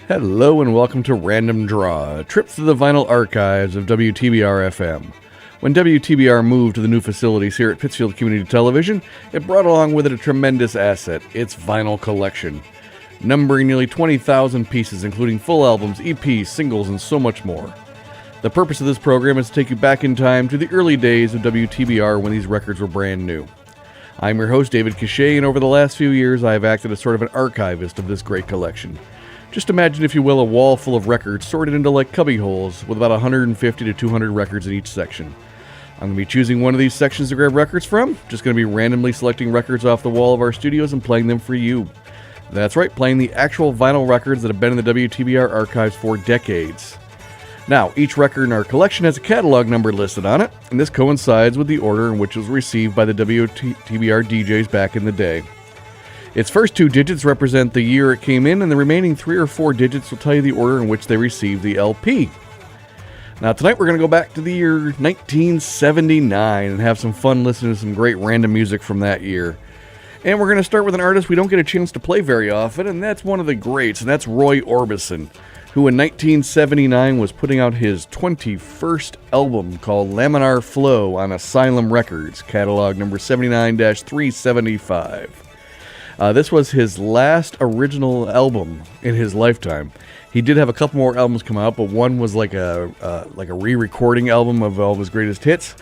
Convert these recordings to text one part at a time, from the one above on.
Hello and welcome to Random Draw, a trip through the vinyl archives of WTBR-FM. When WTBR moved to the new facilities here at Pittsfield Community Television, it brought along with it a tremendous asset, its vinyl collection, numbering nearly 20,000 pieces, including full albums, EPs, singles, and so much more. The purpose of this program is to take you back in time to the early days of WTBR when these records were brand new. I'm your host, David Cachet, and over the last few years I have acted as sort of an archivist of this great collection. Just imagine, if you will, a wall full of records sorted into like cubby holes with about 150 to 200 records in each section. I'm going to be choosing one of these sections to grab records from, just going to be randomly selecting records off the wall of our studios and playing them for you. That's right, playing the actual vinyl records that have been in the WTBR archives for decades. Now, each record in our collection has a catalog number listed on it, and this coincides with the order in which it was received by the WTBR DJs back in the day. Its first two digits represent the year it came in, and the remaining 3 or 4 digits will tell you the order in which they received the LP. Now, tonight we're going to go back to the year 1979 and have some fun listening to some great random music from that year. And we're going to start with an artist we don't get a chance to play very often, and that's one of the greats, and that's Roy Orbison, who in 1979 was putting out his 21st album called Laminar Flow on Asylum Records, catalog number 79-375. This was his last original album in his lifetime. He did have a couple more albums come out, but one was like a re-recording album of all of his greatest hits.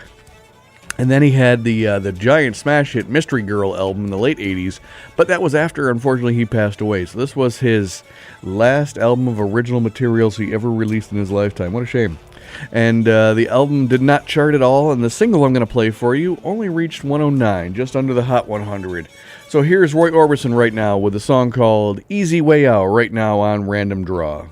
And then he had the giant smash hit Mystery Girl album in the late 80s, but that was after, unfortunately, he passed away. So this was his last album of original materials he ever released in his lifetime. What a shame. And the album did not chart at all, and the single I'm going to play for you only reached 109, just under the Hot 100. So here's Roy Orbison right now with a song called Easy Way Out, right now on Random Draw.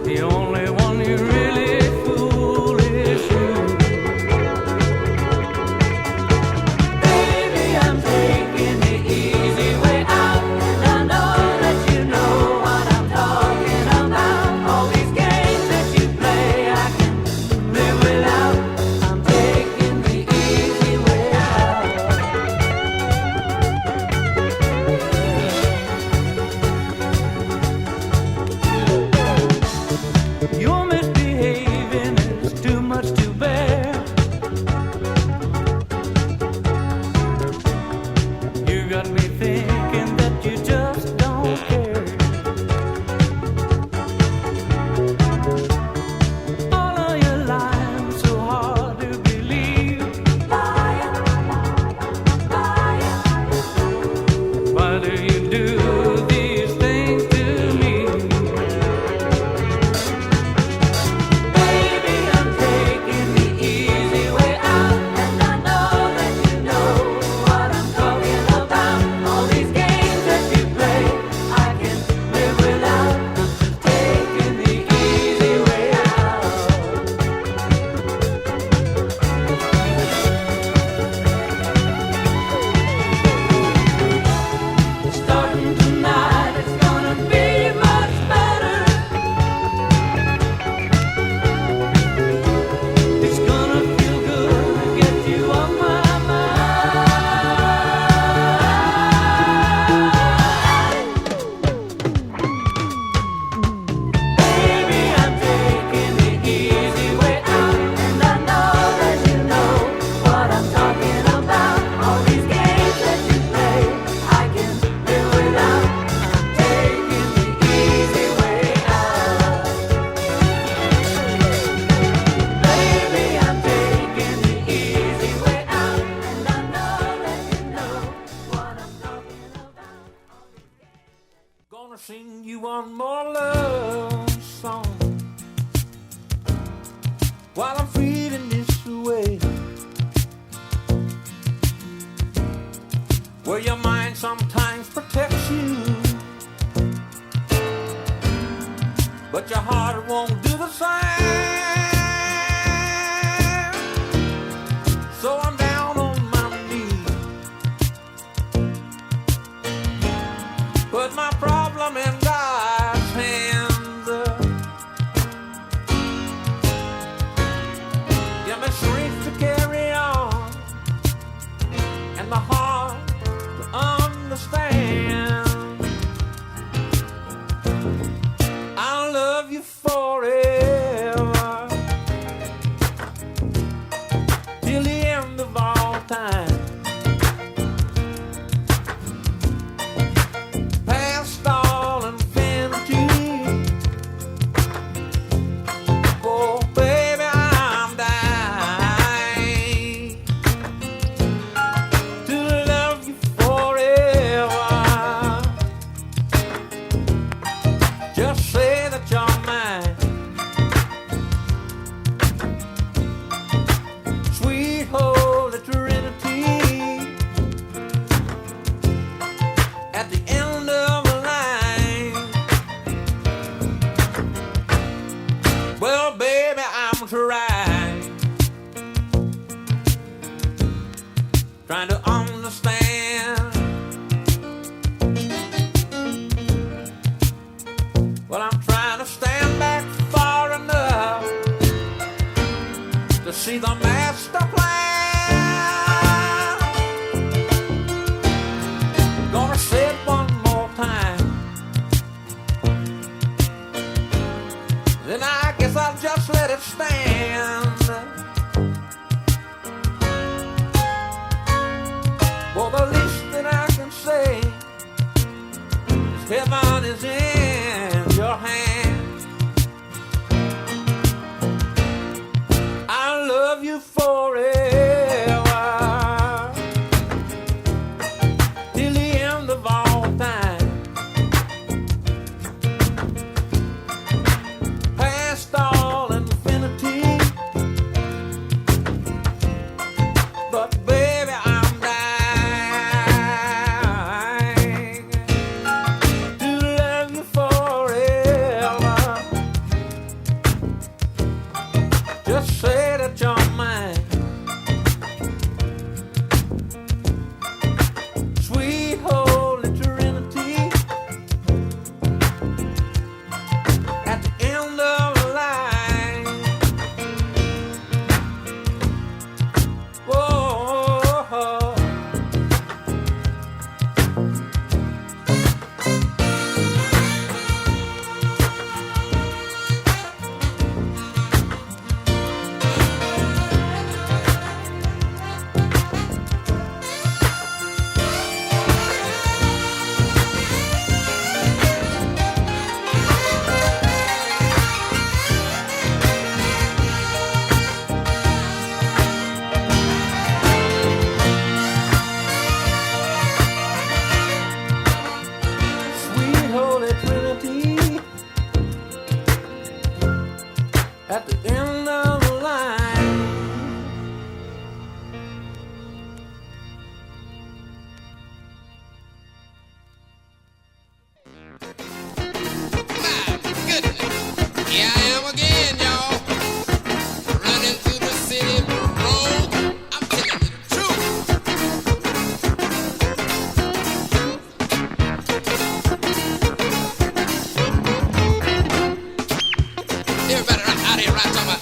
The only but your heart won't do the same. So I'm down on my knees, put my problem in God's hands. Give me strength to carry on and the heart to understand. I'll love you forever till the end of all time, past all infinity. Oh baby, I'm dying to love you forever. Just say that you're mine, sweet Holy Trinity. At the end of the line, well, baby, I'm trying to understand. Well, I'm trying to stand back far enough to see the master plan. Gonna say it one more time, then I guess I'll just let it stand. Well, the least that I can say is heaven is in your hands. I love you forever till the end of all time, past all infinity. But baby, I'm dying to love you forever. Just say that you're mine, sweet Holy Trinity. At the end of the line, whoa. Sweet Holy Trinity. At the end of the line, My goodness. Here I am again, y'all. Running through the city road. I'm telling you the truth. Everybody out here right talking about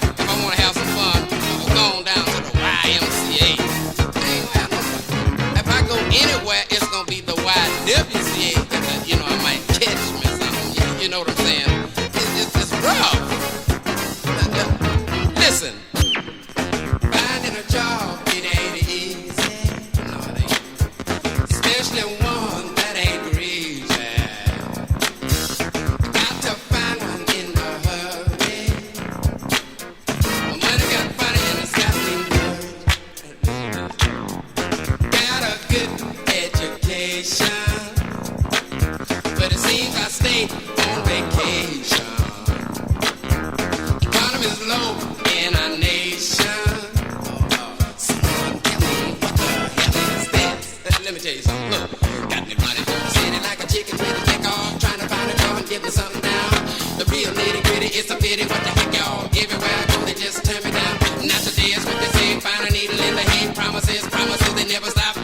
nitty gritty. It's a pity what the heck y'all. Everywhere I go, they just turn me down. Not today is what they say. Find a needle in the hay. Promises, they never stop.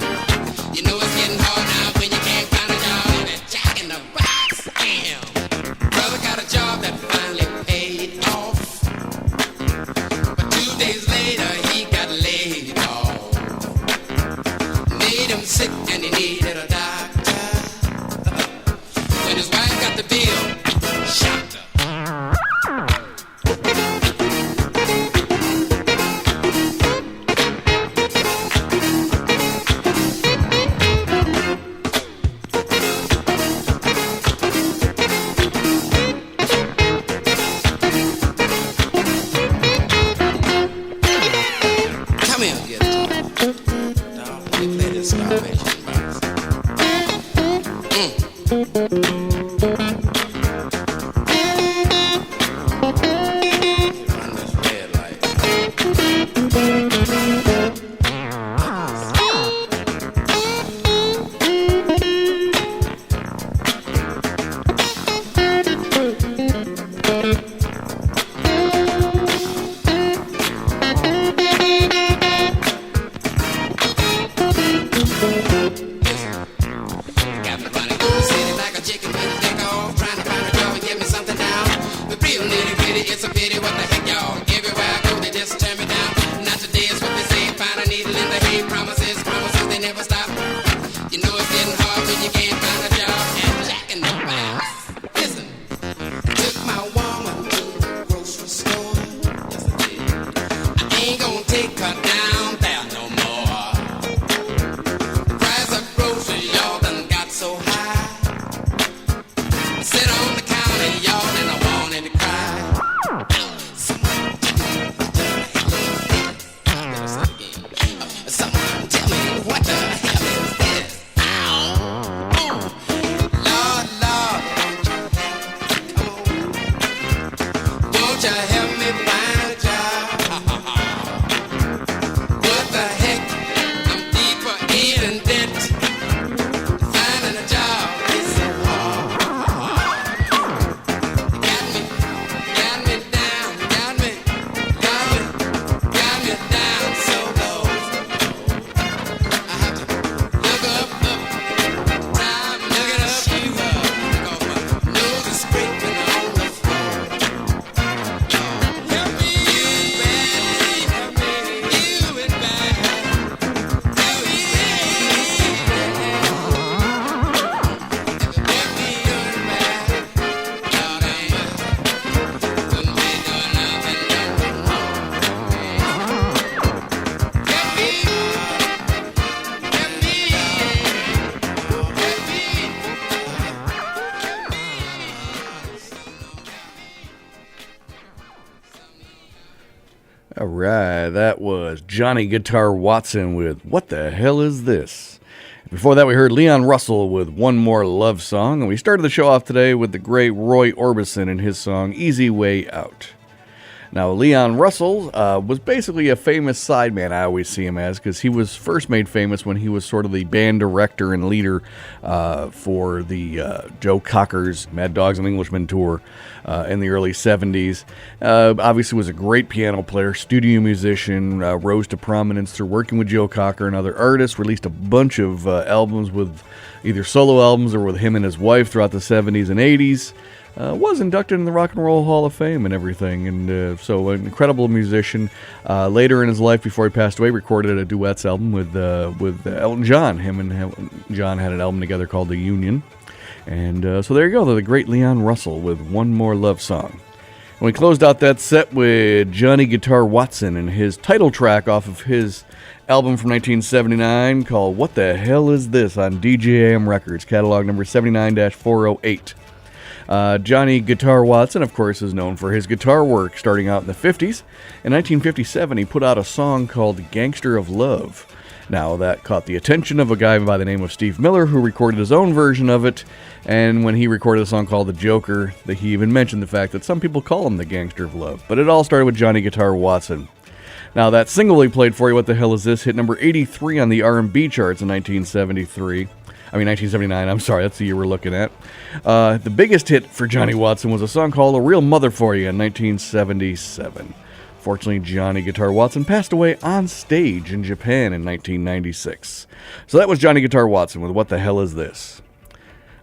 You know it's getting hard now when you can't find a job. And Jack in the box, damn. Brother got a job that finally paid off. But 2 days later, he got laid off. Made him sick and he needed a doctor. When his wife got the bill, shocked her. Come here, guitar. Dog, let me play this Starvation Box. Run this red light. Got me running through the city like a chicken with a dick off, trying to find a job and get me something down. But real nitty gritty, it's a pity what the heck y'all. Everywhere I go, they just turn me down. Not today is what they say. Find a needle in the hay. Promises, they never stop. You know it's getting hard when you can't find a job. And Jack in the box. Listen, took my woman to the grocery store. Yes, I did. I ain't gonna take her down there no more. The price of groceries, y'all done got so high. I sit on the counter, y'all, and I wanted to cry. Someone tell me what the hell is this? Ow! Ooh. Lord, don't you help me find a job? What the heck? I'm deeper in debt. Finding a job is so hard. Got me down, got me down so low. I have to look up, time, look it up, because my nose is scraping on the floor. Help me, help me, you and bad. Help me, you and bad. Lord, I couldn't be doing nothing wrong. Help me, All right, that was Johnny Guitar Watson with What the Hell Is This? Before that, we heard Leon Russell with One More Love Song, and we started the show off today with the great Roy Orbison and his song Easy Way Out. Now, Leon Russell was basically a famous sideman, I always see him as, because he was first made famous when he was sort of the band director and leader for the Joe Cocker's Mad Dogs and Englishmen tour in the early 70s. Obviously was a great piano player, studio musician, rose to prominence through working with Joe Cocker and other artists, released a bunch of albums with either solo albums or with him and his wife throughout the 70s and 80s. Was inducted in the Rock and Roll Hall of Fame and everything, and so an incredible musician. Later in his life, before he passed away, recorded a duets album with Elton John. Him and John had an album together called The Union, and so there you go. The great Leon Russell with One More Love Song. And we closed out that set with Johnny Guitar Watson and his title track off of his album from 1979 called What the Hell Is This on DJAM Records, catalog number 79-408. Johnny Guitar Watson, of course, is known for his guitar work starting out in the 50s. In 1957, he put out a song called Gangster of Love. Now, that caught the attention of a guy by the name of Steve Miller, who recorded his own version of it, and when he recorded a song called The Joker, he even mentioned the fact that some people call him the Gangster of Love. But it all started with Johnny Guitar Watson. Now, that single he played for you, What the Hell Is This, hit number 83 on the R&B charts in 1973. 1979, I'm sorry, that's the year we're looking at. The biggest hit for Johnny Watson was a song called A Real Mother for You in 1977. Fortunately, Johnny Guitar Watson passed away on stage in Japan in 1996. So that was Johnny Guitar Watson with What the Hell Is This?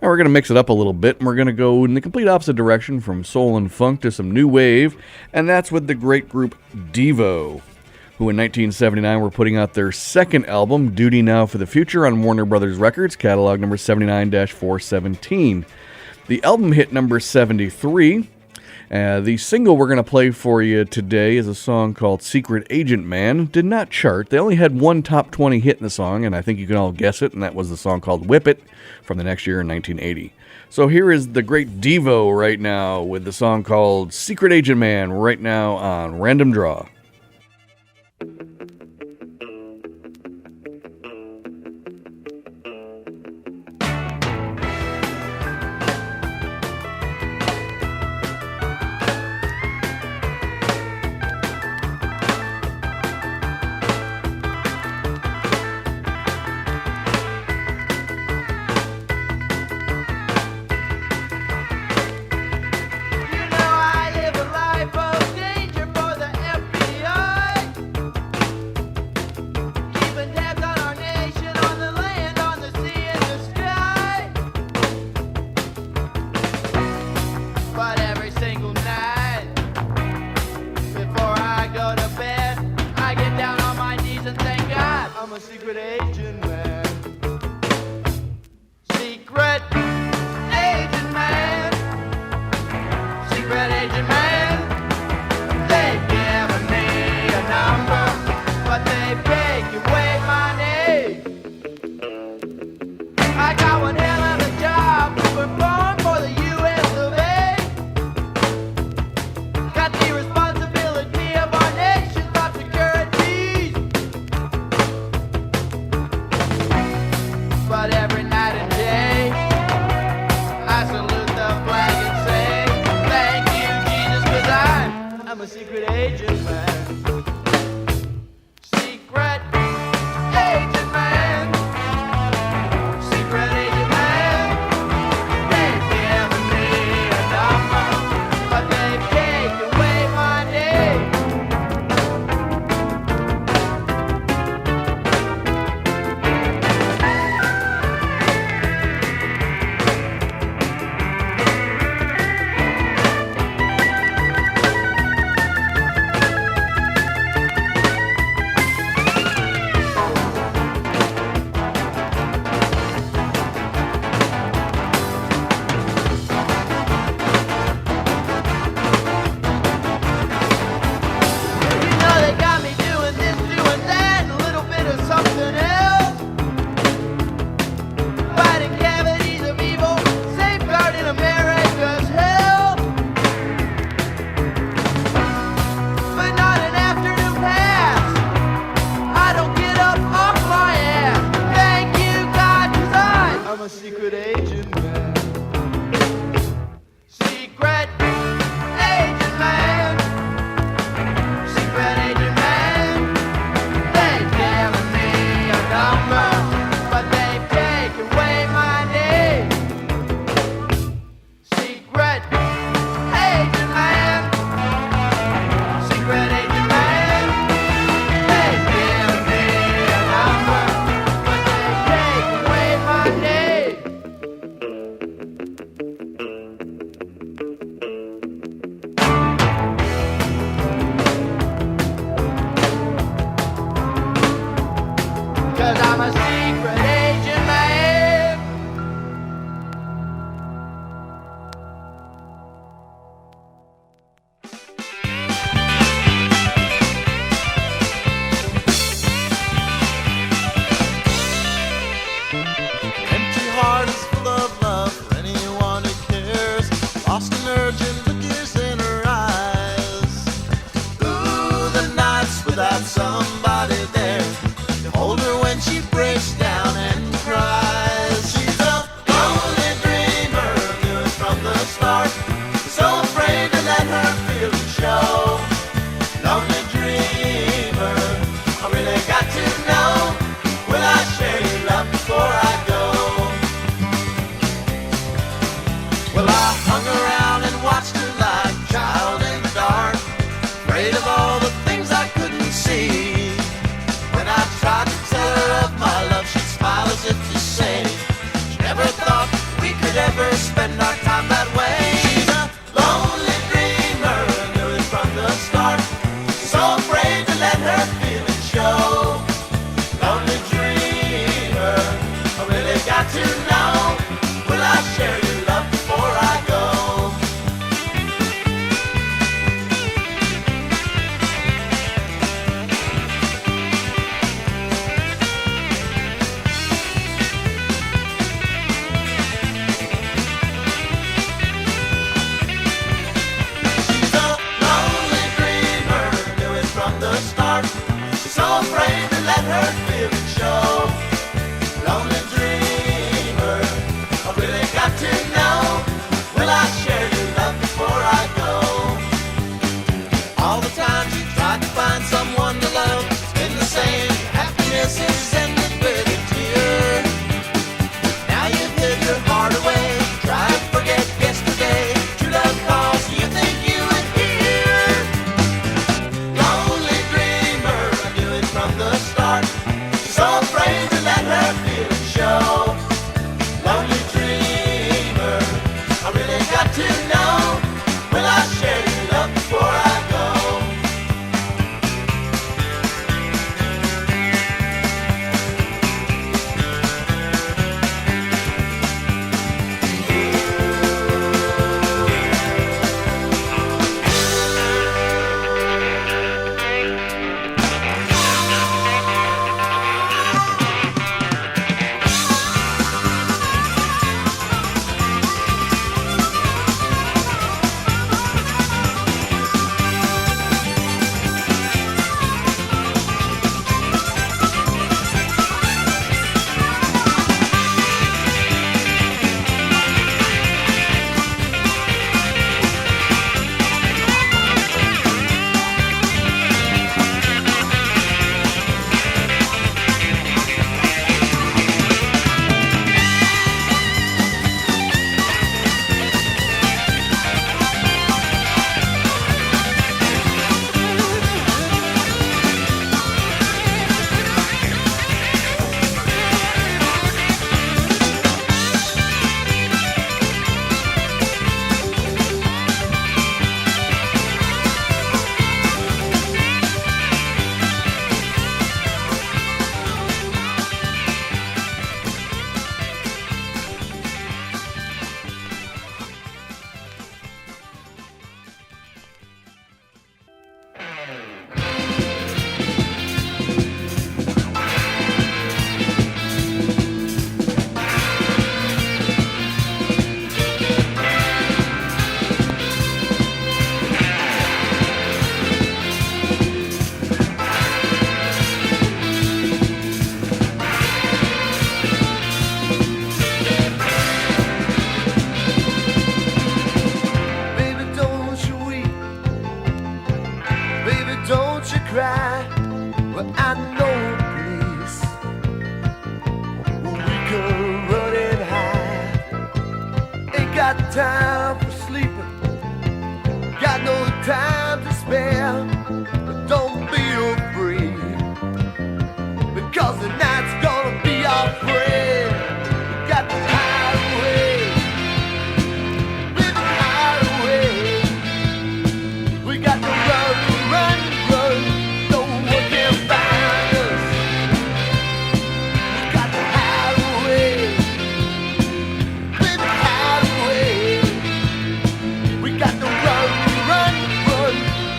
Now we're going to mix it up a little bit, and we're going to go in the complete opposite direction from soul and funk to some new wave, and that's with the great group Devo, who in 1979 were putting out their second album, Duty Now for the Future, on Warner Brothers Records, catalog number 79-417. The album hit number 73. The single we're going to play for you today is a song called Secret Agent Man. Did not chart. They only had one top 20 hit in the song, and I think you can all guess it, and that was the song called Whip It from the next year in 1980. So here is the great Devo right now with the song called Secret Agent Man right now on Random Draw. time for sleeping, got no time to spare. But don't be afraid, because the night's gonna be our friend. We got to hide away, baby, hide away. We got to run, run, run, no one can find us. We got to hide away, baby, hide away. We got to run, run, run,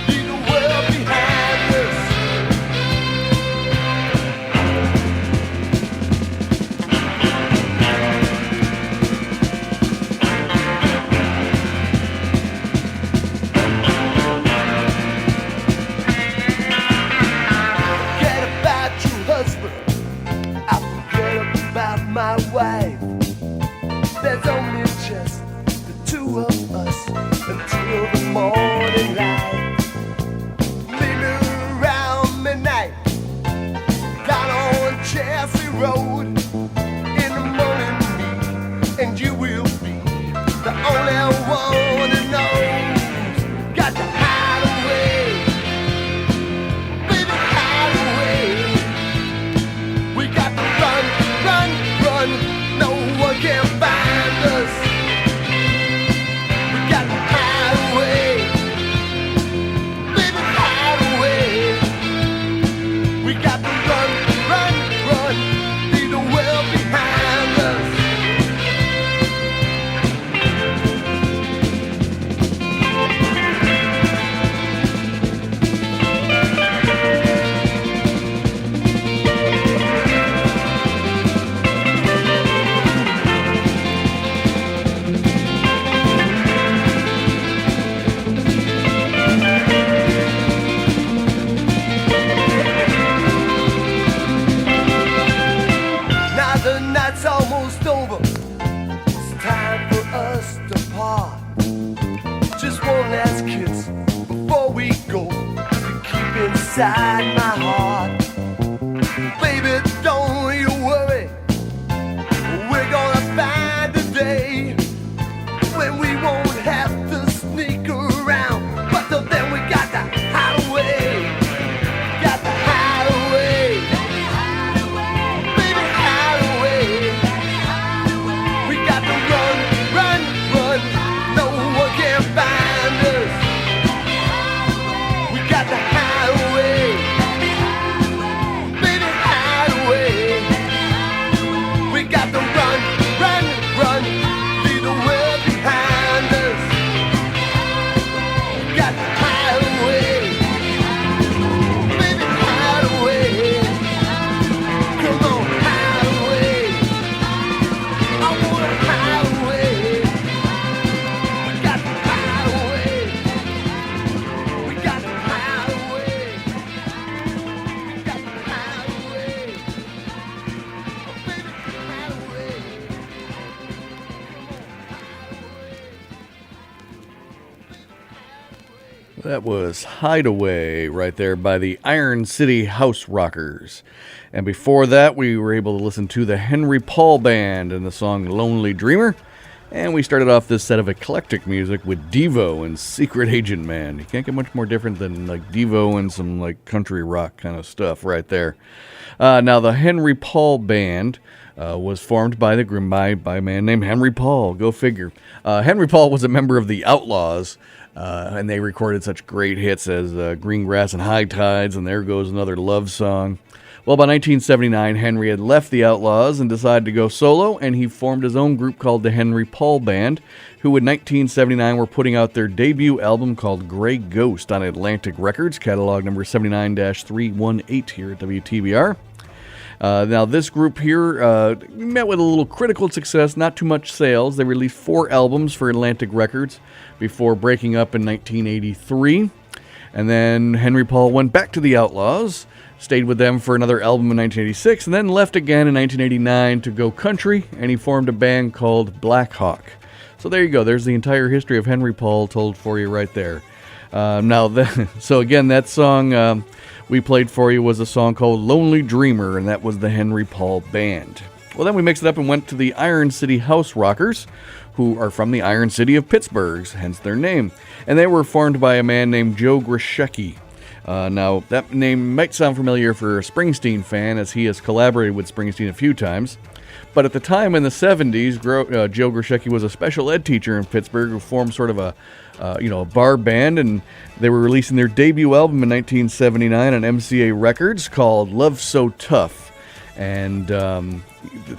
leave the world behind us. Forget about your husband, I forget about my wife. There's only just the two of us until the morning light. Meet me around midnight, down on Chelsea Road. In the morning, me and you will be the only one who knows. Got to hide away, baby, hide away. We got to run, run, run, no one can find us. We got to hide away, baby, hide away. We got to run, run, run, leave the world behind us. Now the night's almost over, it's time for us to part. Just one last kiss before we go, to keep inside my heart. Baby, don't you worry, we're gonna find a day when we won't have to sneak around. But till then we got to hide away, got to hide away. Baby, hide away. We got to run, run, run, no one can find us. We got to hide away, baby, hide away. We got to run, run, run, leave the world behind us. We got to hide away, baby, hide away. Come on, hide away. I wanna hide away. We got to hide away. We got to hide away. We got to hide away. Baby, hide away. That was Hideaway right there by the Iron City House Rockers. And before that, we were able to listen to the Henry Paul Band and the song Lonely Dreamer. And we started off this set of eclectic music with Devo and Secret Agent Man. You can't get much more different than like Devo and some like country rock kind of stuff right there. Now, the Henry Paul Band was formed by a man named Henry Paul. Go figure. Henry Paul was a member of the Outlaws, and they recorded such great hits as Green Grass and High Tides, and There Goes Another Love Song. Well, by 1979, Henry had left the Outlaws and decided to go solo, and he formed his own group called the Henry Paul Band, who in 1979 were putting out their debut album called Grey Ghost on Atlantic Records, catalog number 79-318 here at WTBR. Now, this group here met with a little critical success, not too much sales. They released 4 albums for Atlantic Records before breaking up in 1983. And then Henry Paul went back to the Outlaws, stayed with them for another album in 1986, and then left again in 1989 to go country, and he formed a band called Black Hawk. So there you go. There's the entire history of Henry Paul told for you right there. So again, that song we played for you was a song called Lonely Dreamer, and that was the Henry Paul Band. Well, then we mixed it up and went to the Iron City House Rockers, who are from the Iron City of Pittsburgh, hence their name. And they were formed by a man named Joe Grishecki. Now, that name might sound familiar for a Springsteen fan, as he has collaborated with Springsteen a few times. But at the time in the 70s, Joe Grishecki was a special ed teacher in Pittsburgh who formed sort of a bar band, and they were releasing their debut album in 1979 on MCA Records called Love So Tough. And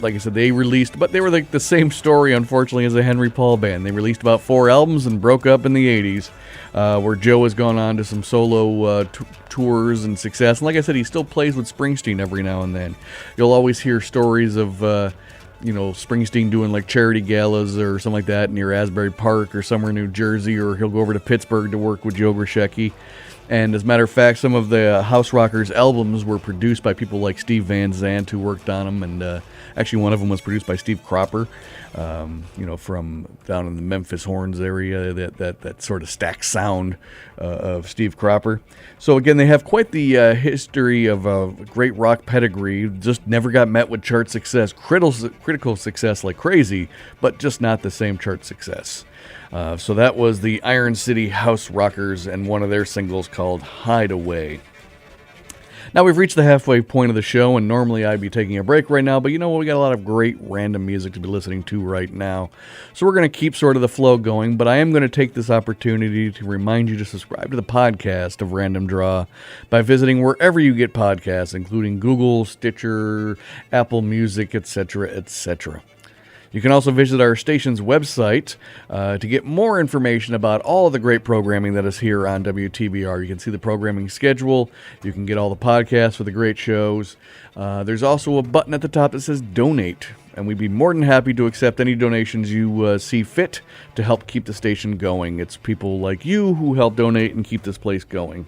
like I said, they were like the same story, unfortunately, as the Henry Paul Band. They released about 4 albums and broke up in the 80s, where Joe has gone on to some solo tours and success. And like I said, he still plays with Springsteen every now and then. You'll always hear stories of Springsteen doing like charity galas or something like that near Asbury Park or somewhere in New Jersey, or he'll go over to Pittsburgh to work with Joe Grishecki. And as a matter of fact, some of the House Rockers albums were produced by people like Steve Van Zandt, who worked on them, and actually one of them was produced by Steve Cropper, from down in the Memphis Horns area, that sort of stacked sound of Steve Cropper. So again, they have quite the history of a great rock pedigree, just never got met with chart success, critical success like crazy, but just not the same chart success. So that was the Iron City House Rockers and one of their singles called Hideaway. Now we've reached the halfway point of the show, and normally I'd be taking a break right now, but you know what? We got a lot of great random music to be listening to right now. So we're going to keep sort of the flow going, but I am going to take this opportunity to remind you to subscribe to the podcast of Random Draw by visiting wherever you get podcasts, including Google, Stitcher, Apple Music, etc., etc. You can also visit our station's website to get more information about all the great programming that is here on WTBR. You can see the programming schedule. You can get all the podcasts for the great shows. There's also a button at the top that says Donate, and we'd be more than happy to accept any donations you see fit to help keep the station going. It's people like you who help donate and keep this place going.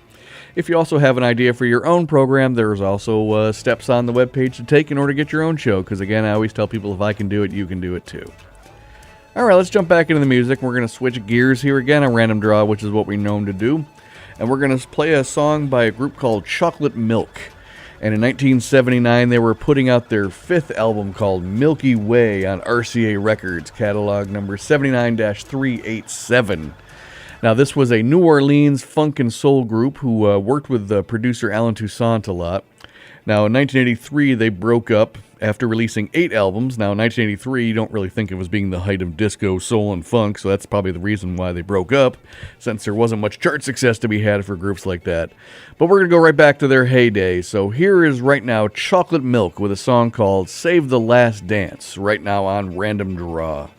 If you also have an idea for your own program, there's also steps on the webpage to take in order to get your own show, because again, I always tell people if I can do it, you can do it too. Alright, let's jump back into the music. We're going to switch gears here again on Random Draw, which is what we're known to do. And we're going to play a song by a group called Chocolate Milk. And in 1979, they were putting out their 5th album called Milky Way on RCA Records, catalog number 79-387. Now, this was a New Orleans funk and soul group who worked with producer Alan Toussaint a lot. Now, in 1983, they broke up after releasing 8 albums. Now, in 1983, you don't really think of as being the height of disco, soul, and funk, so that's probably the reason why they broke up, since there wasn't much chart success to be had for groups like that. But we're going to go right back to their heyday. So here is right now Chocolate Milk with a song called Save the Last Dance, right now on Random Draw.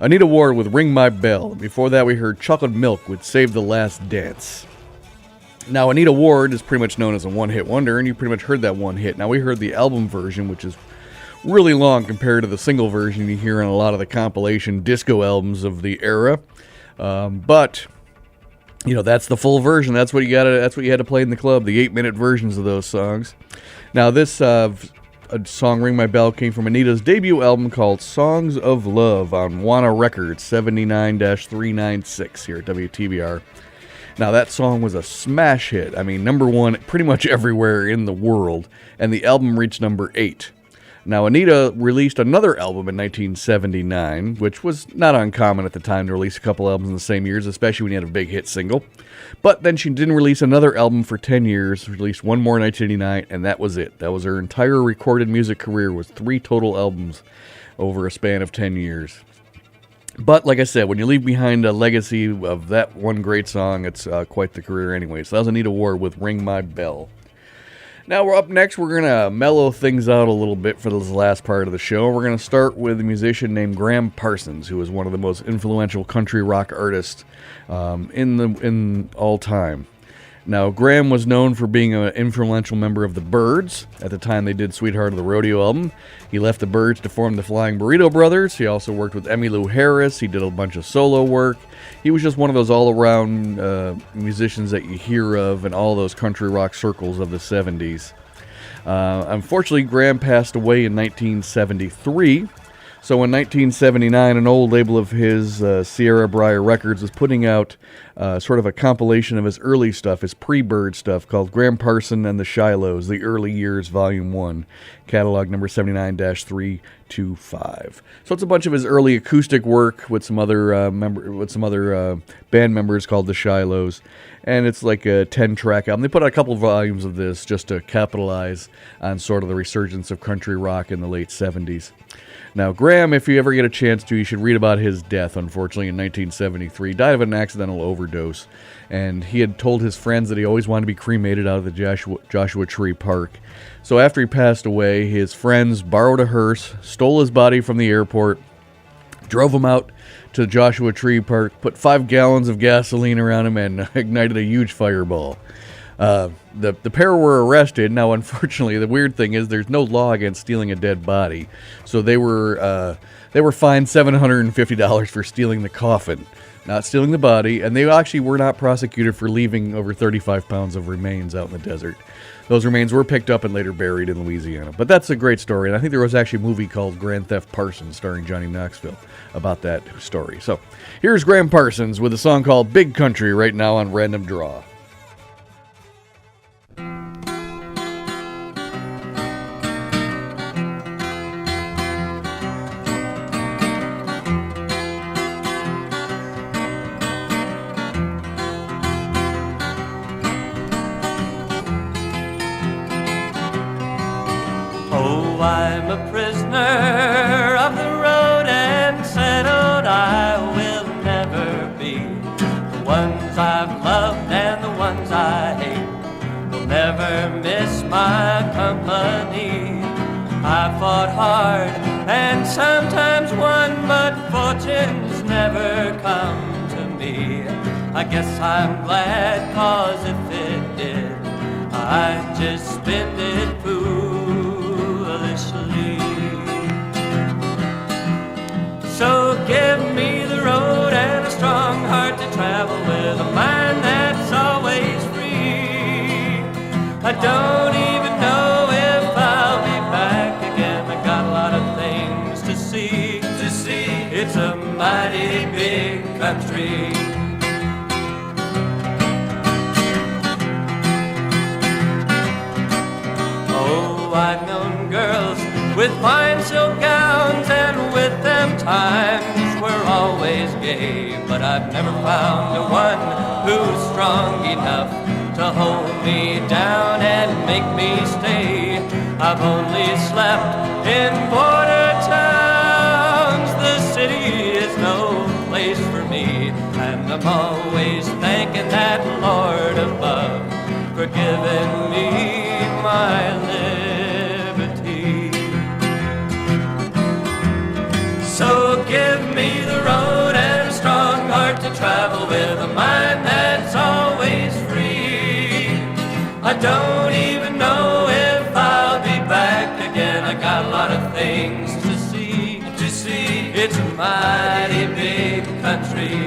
Anita Ward with Ring My Bell. Before that, we heard Chocolate Milk with Save the Last Dance. Now, Anita Ward is pretty much known as a one-hit wonder, and you pretty much heard that one hit. Now, we heard the album version, which is really long compared to the single version you hear on a lot of the compilation disco albums of the era. But you know, that's the full version. That's what you had to play in the club, the 8-minute versions of those songs. Now, this song, Ring My Bell, came from Anita's debut album called Songs of Love on Wana Records, 79-396 here at WTBR. Now, that song was a smash hit. I mean, number one pretty much everywhere in the world, and the album reached number 8. Now, Anita released another album in 1979, which was not uncommon at the time to release a couple albums in the same years, especially when you had a big hit single. But then she didn't release another album for 10 years, released one more in 1989, and that was it. That was her entire recorded music career, was 3 total albums over a span of 10 years. But like I said, when you leave behind a legacy of that one great song, it's quite the career anyway. So that was Anita Ward with Ring My Bell. Now we're up next. We're going to mellow things out a little bit for this last part of the show. We're going to start with a musician named Graham Parsons, who is one of the most influential country rock artists in all time. Now, Graham was known for being an influential member of the Byrds. At the time they did Sweetheart of the Rodeo album. He left the Byrds to form the Flying Burrito Brothers. He also worked with Emmylou Harris. He did a bunch of solo work. He was just one of those all-around musicians that you hear of in all those country rock circles of the 70s. Unfortunately, Graham passed away in 1973. So in 1979, an old label of his, Sierra Briar Records, was putting out sort of a compilation of his early stuff, his pre-Bird stuff, called Graham Parsons and the Shilohs, The Early Years, Volume 1, catalog number 79-325. So it's a bunch of his early acoustic work with some other band members called the Shilohs, and it's like a 10-track album. They put out a couple volumes of this just to capitalize on sort of the resurgence of country rock in the late 70s. Now, Graham, if you ever get a chance to, you should read about his death, unfortunately, in 1973. He died of an accidental overdose, and he had told his friends that he always wanted to be cremated out of the Joshua Tree Park. So after he passed away, his friends borrowed a hearse, stole his body from the airport, drove him out to Joshua Tree Park, put 5 gallons of gasoline around him, and ignited a huge fireball. The pair were arrested. Now, unfortunately, the weird thing is there's no law against stealing a dead body, so they were fined $750 for stealing the coffin, not stealing the body, and they actually were not prosecuted for leaving over 35 pounds of remains out in the desert. Those remains were picked up and later buried in Louisiana. But that's a great story, and I think there was actually a movie called Grand Theft Parsons starring Johnny Knoxville about that story. So here's Graham Parsons with a song called Big Country right now on Random Draw. I'm a prisoner of the road and settled I will never be. The ones I've loved and the ones I hate will never miss my company. I fought hard and sometimes won, but fortune's never come to me. I guess I'm glad, 'cause if it did, I'd just spend it foolishly. So give me the road and a strong heart to travel with, a mind that's always free. I don't even know if I'll be back again. I got a lot of things to see. It's a mighty big country. Oh, I've known girls with fine silk gowns, and with them times were always gay. But I've never found a one who's strong enough to hold me down and make me stay. I've only slept in border towns. The city is no place for me, and I'm always thanking that Lord above for giving me my liberty. So give me me the road and a strong heart to travel with, a mind that's always free. I don't even know if I'll be back again. I got a lot of things to see, to see. It's a mighty big country.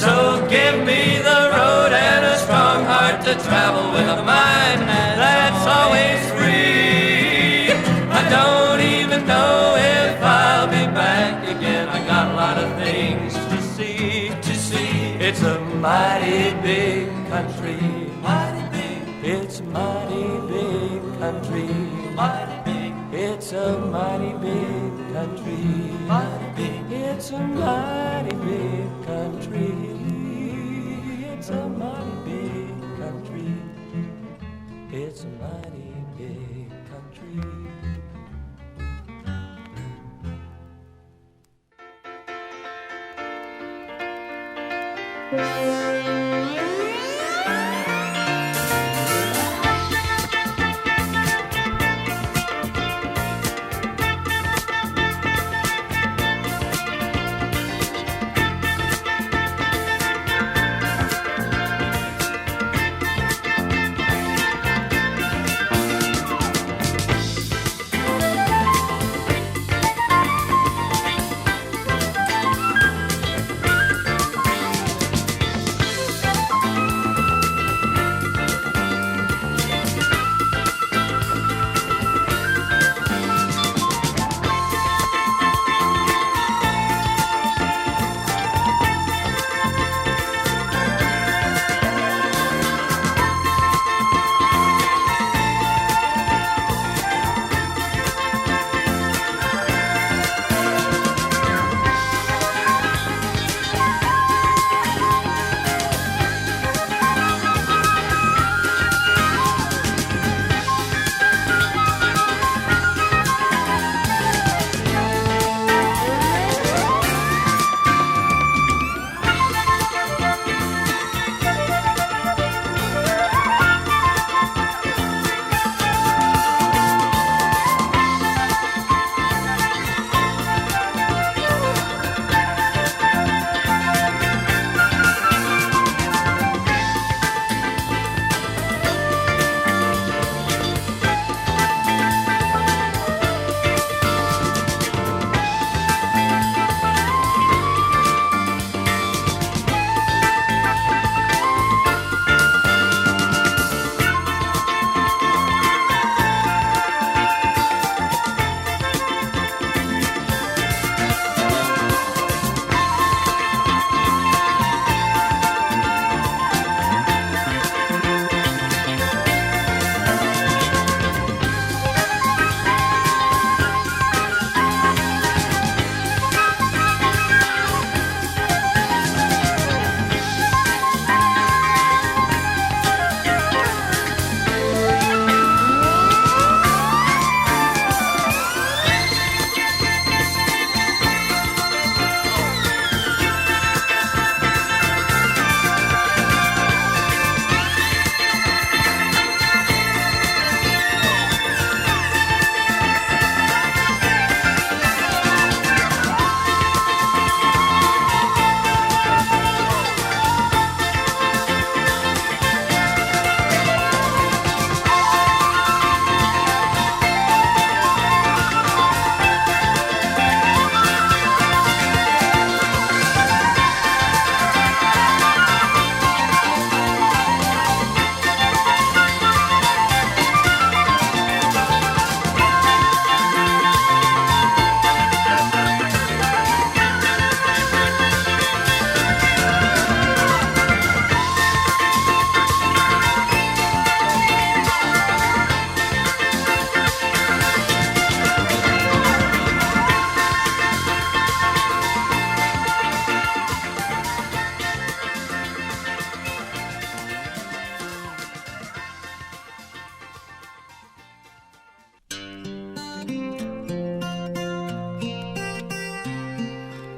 So give me the road and a strong heart to travel with, a mind that's always free. I don't even know if I'll be back again. I got a lot of things to see, to see. It's a mighty big country. Mighty big. It's a mighty big country. Mighty big. It's a mighty big country. Mighty big. It's a mighty big country. It's a mighty big country. It's a mighty big country.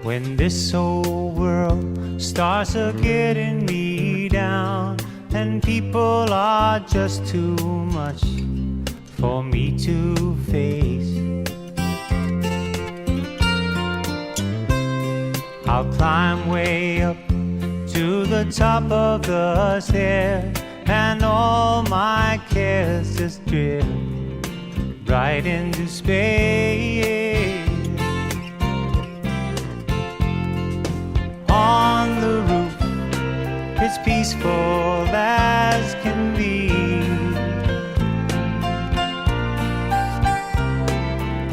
When this old world starts a getting me down, and people are just too much for me to face. I'll climb way up to the top of the stairs, and all my cares just drift right into space. On the roof, it's peaceful as can be,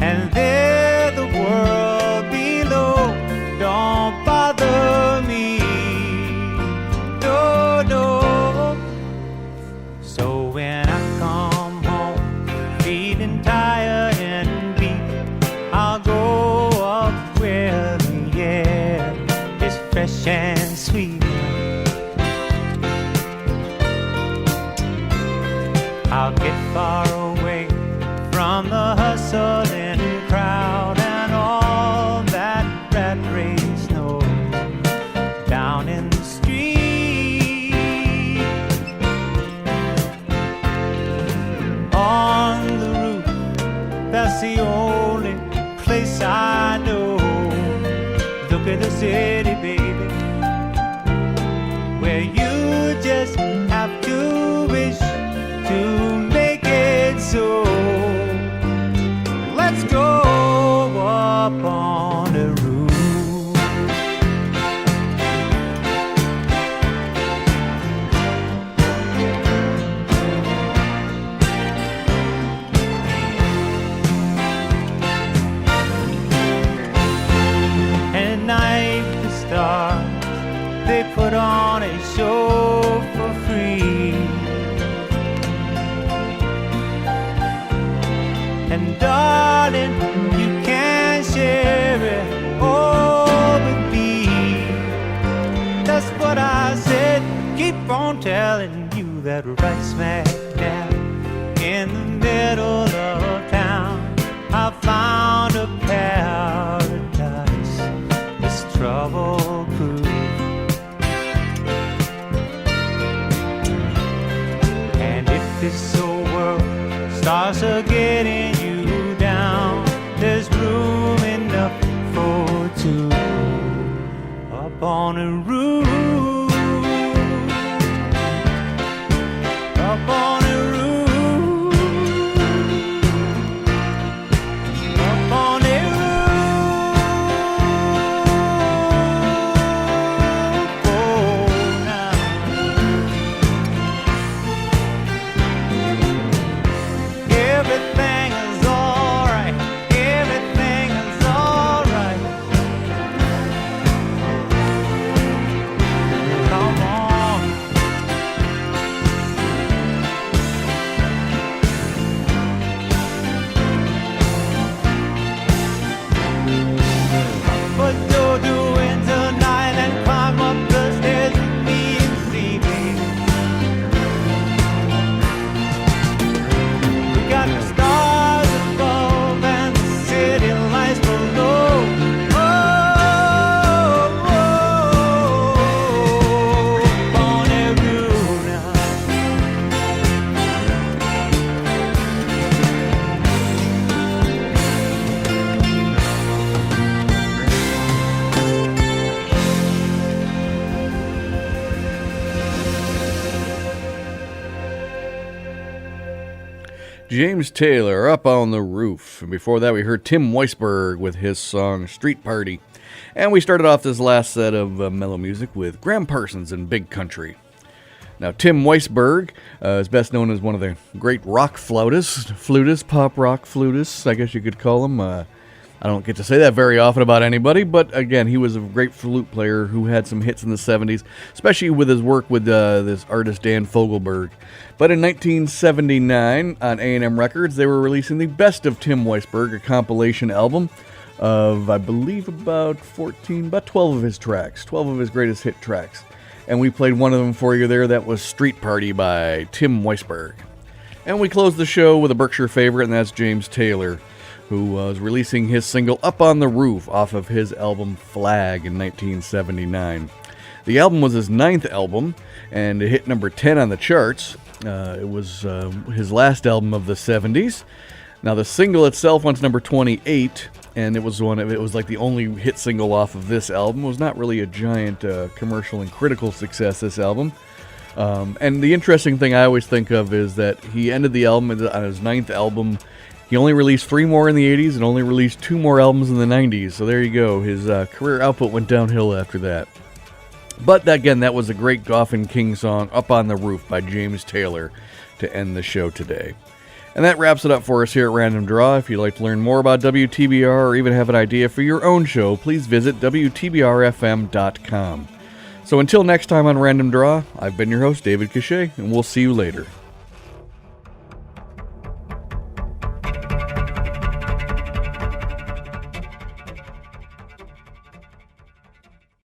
and there the world below don't bother me, no, no. So when I come home feeling tired and beat, I'll go up where the air is fresh and sweet. I'll get far away from the hustling crowd and all that rat race noise down in the street. On the roof, that's the only place I know. Look at the city, baby, where you just have to wish to make it so. Let's go up on the roof. And at night the stars, they put on a show for free. And darling, you can share it all with me. That's what I said. Keep on telling you that right smack dab in the middle of town, I found a paradise that's trouble-proof. And if this old world starts a getting you down, there's room enough for two up on a roof. Up on a roof. Up on a roof. Oh, now. Everything is alright. Everything is alright. Come on. But don't do it tonight and climb up the stairs with me and see me. We got the stars above and the city lights below. Oh, oh, oh, on every roof now. James Taylor, Up on the Roof. And before that, we heard Tim Weisberg with his song Street Party. And we started off this last set of mellow music with Graham Parsons and Big Country. Now, Tim Weisberg is best known as one of the great rock flutists, pop rock flutists, I guess you could call him. I don't get to say that very often about anybody, but again, he was a great flute player who had some hits in the 70s, especially with his work with this artist Dan Fogelberg. But in 1979, on A&M Records, they were releasing the Best of Tim Weisberg, a compilation album of, I believe, about 12 of his tracks, 12 of his greatest hit tracks. And we played one of them for you there. That was Street Party by Tim Weisberg. And we closed the show with a Berkshire favorite, and that's James Taylor, who was releasing his single Up on the Roof off of his album Flag in 1979. The album was his 9th album, and it hit number 10 on the charts. It was his last album of the 70s. Now, the single itself went to number 28, and it was like the only hit single off of this album. It was not really a giant commercial and critical success, this album. And the interesting thing I always think of is that he ended the album on his 9th album. He only released 3 more in the 80s and only released 2 more albums in the 90s. So there you go. His career output went downhill after that. But again, that was a great Goffin King song, Up on the Roof by James Taylor, to end the show today. And that wraps it up for us here at Random Draw. If you'd like to learn more about WTBR or even have an idea for your own show, please visit WTBR-FM.com. So until next time on Random Draw, I've been your host, David Cachet, and we'll see you later.